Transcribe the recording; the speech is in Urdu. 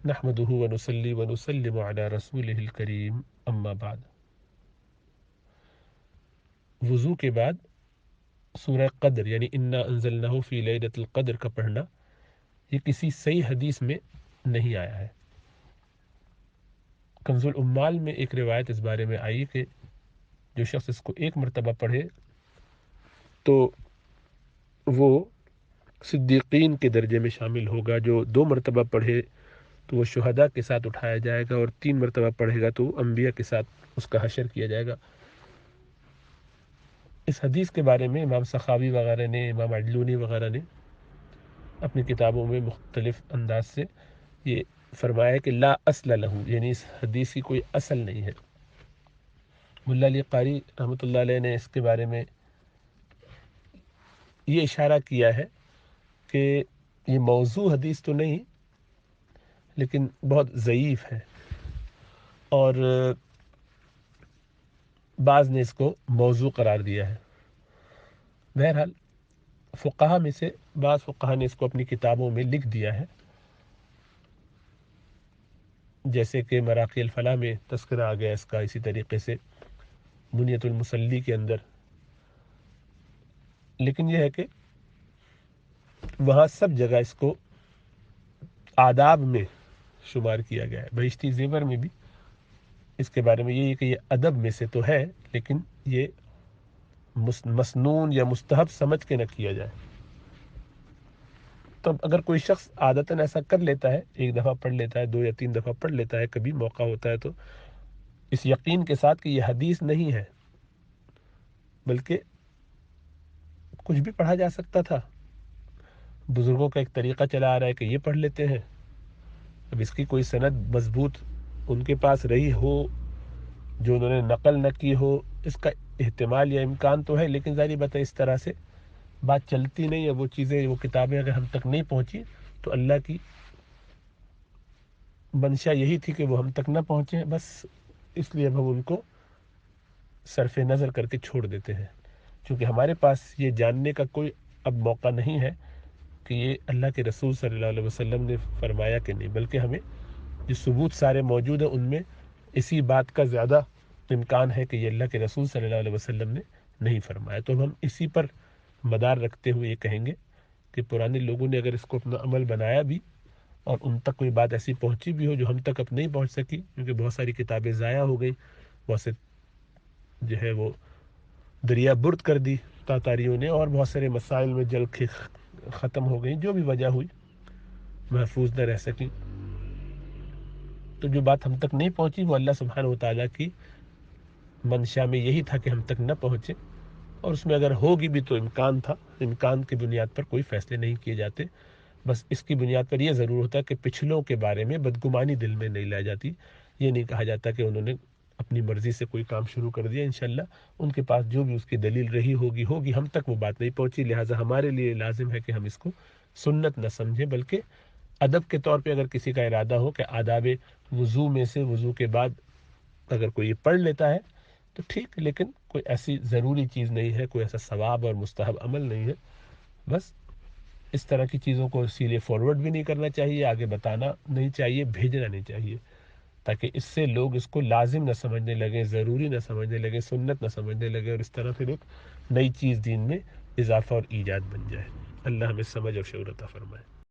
نحمده ونصلي ونسلم على رسوله الكريم اما بعد۔ وضو کے بعد سورہ قدر یعنی انا انزلناہ فی لیلۃ القدر کا پڑھنا یہ کسی صحیح حدیث میں نہیں آیا ہے۔ کنز العمال میں ایک روایت اس بارے میں آئی کہ جو شخص اس کو ایک مرتبہ پڑھے تو وہ صدیقین کے درجے میں شامل ہوگا، جو 2 مرتبہ پڑھے تو وہ شہداء کے ساتھ اٹھایا جائے گا، اور 3 مرتبہ پڑھے گا تو وہ انبیاء کے ساتھ اس کا حشر کیا جائے گا۔ اس حدیث کے بارے میں امام سخاوی وغیرہ نے، امام عجلونی وغیرہ نے اپنی کتابوں میں مختلف انداز سے یہ فرمایا کہ لا اصل لہو، یعنی اس حدیث کی کوئی اصل نہیں ہے۔ ملا علی قاری رحمۃ اللہ علیہ نے اس کے بارے میں یہ اشارہ کیا ہے کہ یہ موضوع حدیث تو نہیں لیکن بہت ضعیف ہے، اور بعض نے اس کو موضوع قرار دیا ہے۔ بہرحال فقہا میں سے بعض فقہا نے اس کو اپنی کتابوں میں لکھ دیا ہے، جیسے کہ مراقی الفلاح میں تذکرہ آ گیا اس کا، اسی طریقے سے بنیۃ المصلی کے اندر۔ لیکن یہ ہے کہ وہاں سب جگہ اس کو آداب میں شمار کیا گیا ہے۔ بہشتی زیور میں بھی اس کے بارے میں یہ ہے کہ یہ ادب میں سے تو ہے لیکن یہ مسنون یا مستحب سمجھ کے نہ کیا جائے۔ تو اگر کوئی شخص عادتاً ایسا کر لیتا ہے، ایک دفعہ پڑھ لیتا ہے، 2 یا 3 دفعہ پڑھ لیتا ہے، کبھی موقع ہوتا ہے، تو اس یقین کے ساتھ کہ یہ حدیث نہیں ہے بلکہ کچھ بھی پڑھا جا سکتا تھا، بزرگوں کا ایک طریقہ چلا آ رہا ہے کہ یہ پڑھ لیتے ہیں، اب اس کی کوئی سند مضبوط ان کے پاس رہی ہو جو انہوں نے نقل نہ کی ہو، اس کا احتمال یا امکان تو ہے، لیکن ظاہری بات ہے اس طرح سے بات چلتی نہیں ہے۔ وہ چیزیں، وہ کتابیں اگر ہم تک نہیں پہنچی تو اللہ کی منشا یہی تھی کہ وہ ہم تک نہ پہنچے، بس اس لیے اب ہم ان کو صرف نظر کر کے چھوڑ دیتے ہیں، کیونکہ ہمارے پاس یہ جاننے کا کوئی اب موقع نہیں ہے کہ یہ اللہ کے رسول صلی اللہ علیہ وسلم نے فرمایا کہ نہیں، بلکہ ہمیں جو ثبوت سارے موجود ہیں ان میں اسی بات کا زیادہ امکان ہے کہ یہ اللہ کے رسول صلی اللہ علیہ وسلم نے نہیں فرمایا۔ تو ہم اسی پر مدار رکھتے ہوئے یہ کہیں گے کہ پرانے لوگوں نے اگر اس کو اپنا عمل بنایا بھی اور ان تک کوئی بات ایسی پہنچی بھی ہو جو ہم تک اب نہیں پہنچ سکی، کیونکہ بہت ساری کتابیں ضائع ہو گئی، بہت سے جو ہے وہ دریا برد کر دی تاتاریوں نے، اور بہت سارے مسائل میں جل کے ختم ہو گئی، جو بھی وجہ ہوئی محفوظ نہ رہ سکی، تو جو بات ہم تک نہیں پہنچی وہ اللہ سبحانہ و تعالیٰ کی منشا میں یہی تھا کہ ہم تک نہ پہنچے، اور اس میں اگر ہوگی بھی تو امکان تھا، امکان کی بنیاد پر کوئی فیصلے نہیں کیے جاتے، بس اس کی بنیاد پر یہ ضرور ہوتا ہے کہ پچھلوں کے بارے میں بدگمانی دل میں نہیں لائی جاتی، یہ نہیں کہا جاتا کہ انہوں نے اپنی مرضی سے کوئی کام شروع کر دیا، انشاءاللہ ان کے پاس جو بھی اس کی دلیل رہی ہوگی، ہم تک وہ بات نہیں پہنچی، لہٰذا ہمارے لیے لازم ہے کہ ہم اس کو سنت نہ سمجھیں، بلکہ ادب کے طور پہ اگر کسی کا ارادہ ہو کہ آداب وضو میں سے وضو کے بعد اگر کوئی یہ پڑھ لیتا ہے تو ٹھیک، لیکن کوئی ایسی ضروری چیز نہیں ہے، کوئی ایسا ثواب اور مستحب عمل نہیں ہے۔ بس اس طرح کی چیزوں کو اسی لیے فارورڈ بھی نہیں کرنا چاہیے، آگے بتانا نہیں چاہیے، بھیجنا نہیں چاہیے، تاکہ اس سے لوگ اس کو لازم نہ سمجھنے لگیں، ضروری نہ سمجھنے لگیں، سنت نہ سمجھنے لگیں، اور اس طرح پھر ایک نئی چیز دین میں اضافہ اور ایجاد بن جائے۔ اللہ ہمیں سمجھ اور شعور عطا فرمائے۔